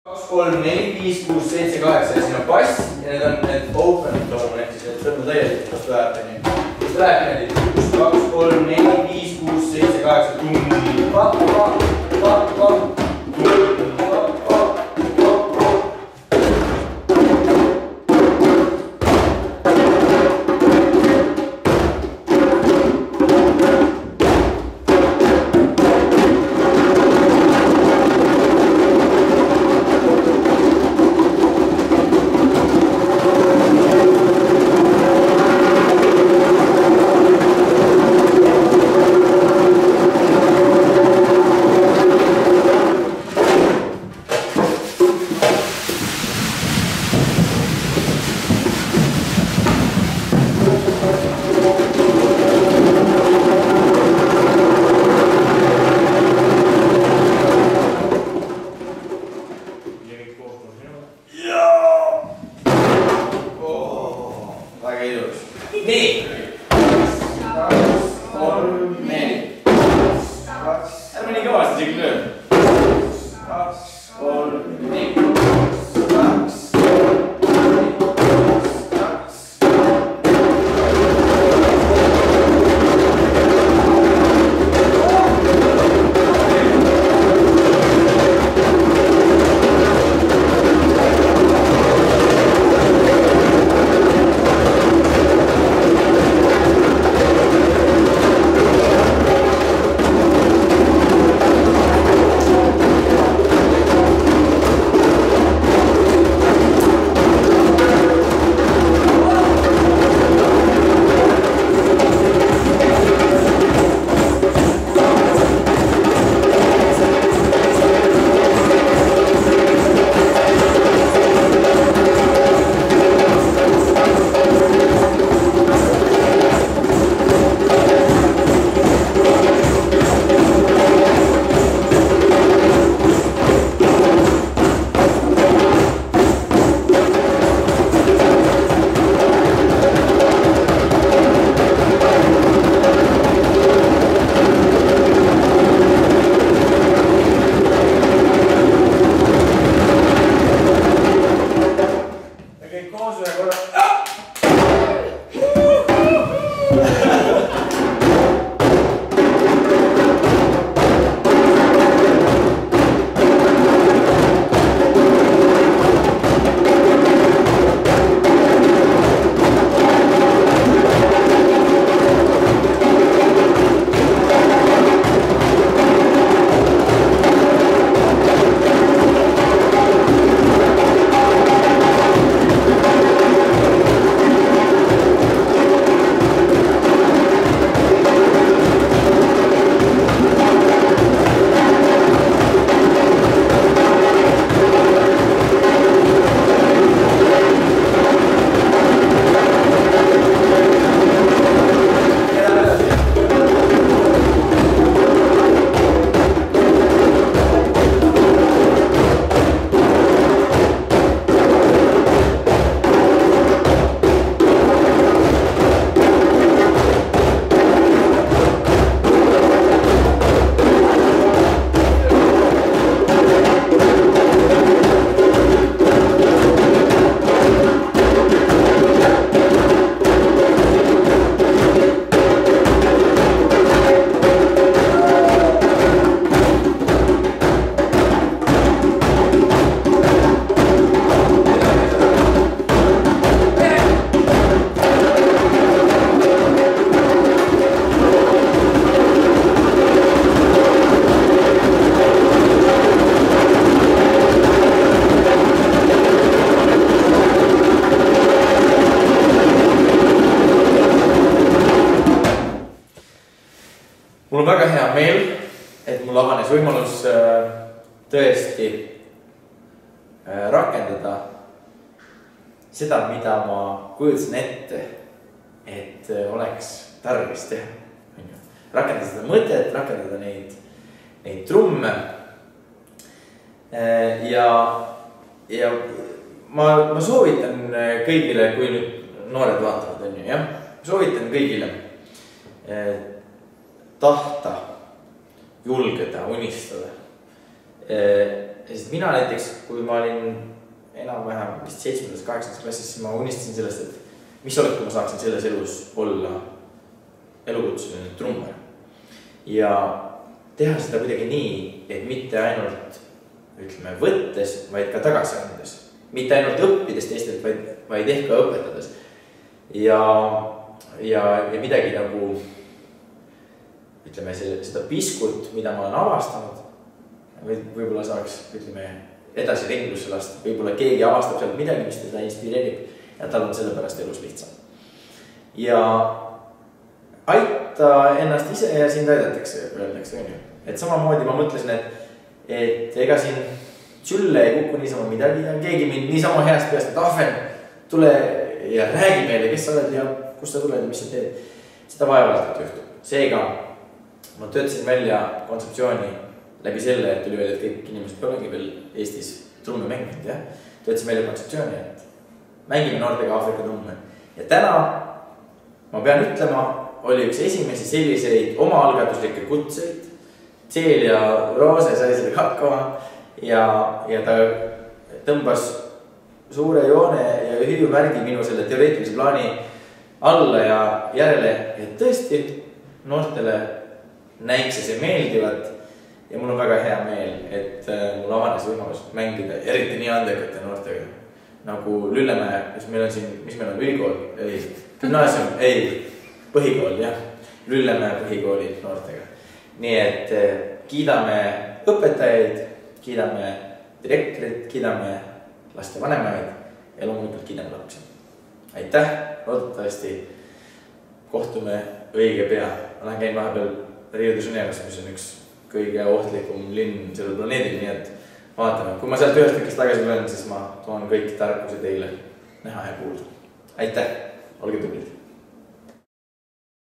3, 4, 5, 6, 7, 8 ja siin on bass ja need on need open tone ehk siis need sõrmu täielikult vastu läheb, nii. Siis läheb niimoodi 1, 2, 3, 4, 5, 6, 7, 8 tum, pappa, pappa, Mul on väga hea meel, et mul avanes võimalus tõesti rakendada seda, mida ma kujutasin ette, et oleks tarvis teha. Rakendada seda mõtet, rakendada neid trumme. Ja ma soovitan kõigile, kui nüüd noored vaatavad, jah, soovitan kõigile tahta, julgeda, unistada. sest mina näiteks, kui ma olin enam-vähem vist 7.-8. klassis, siis ma unistasin sellest, et mis oleks, kui ma saaksin selles elus olla elukutsuline trummar. Ja teha seda kuidagi nii, et mitte ainult ütleme võttes, vaid ka tagasi andes. Mitte ainult õppides teistelt, vaid ehk ka õpetades. Ja midagi nagu, ütleme, seda piskut, mida ma olen avastanud, võib-olla saaks, ütleme, edasi ringlusse lasta. Võib-olla keegi avastab sealt midagi, mis teda inspireerib ja tal on selle pärast elus lihtsam. Ja aita ennast ise ja sind aidatakse, öeldakse, on ju. Et samamoodi ma mõtlesin, et ega siin sülle ei kuku niisama midagi ja keegi mind niisama heast peast, et Ahven, tule ja räägi meile, kes sa oled ja kust sa tuled ja mis sa teed. Seda vaevalt juhtub. Seega ma töötasin välja kontseptsiooni läbi selle, et tuli veel, et kõik inimesed polegi veel Eestis trummi mänginud. Töötasin välja kontseptsiooni, et mängime noortega Aafrika trumme. Ja täna, ma pean ütlema, oli üks esimesi selliseid omaalgatuslikke kutseid. Celia Roose sai selle hakkama ja ta tõmbas suure joone ja hüüumärgi minu selle teoreetilise plaani alla ja järele, et tõesti noortele näikse see meeldivat ja mul on väga hea meel, et mul avanes võimalus mängida eriti nii andekate noortega nagu Lüllemäe, mis meil on siin, mis meil on ülikool, gümnaasium, põhikool, jah, Lüllemäe põhikooli noortega. Nii et kiidame õpetajaid, kiidame direktorit, kiidame laste vanemaid ja loomulikult kiidame lapsi. Aitäh, loodetavasti kohtume õige pea. Ma lähen käin vahepeal Rio de Janeiros, mis on üks kõige ohtlikum linn sellel planeedil, nii et vaatame. Kui ma sealt ühest tükist tagasi tulen, siis ma toon kõik tarkuse teile näha ja kuulda. Aitäh, olge tublid!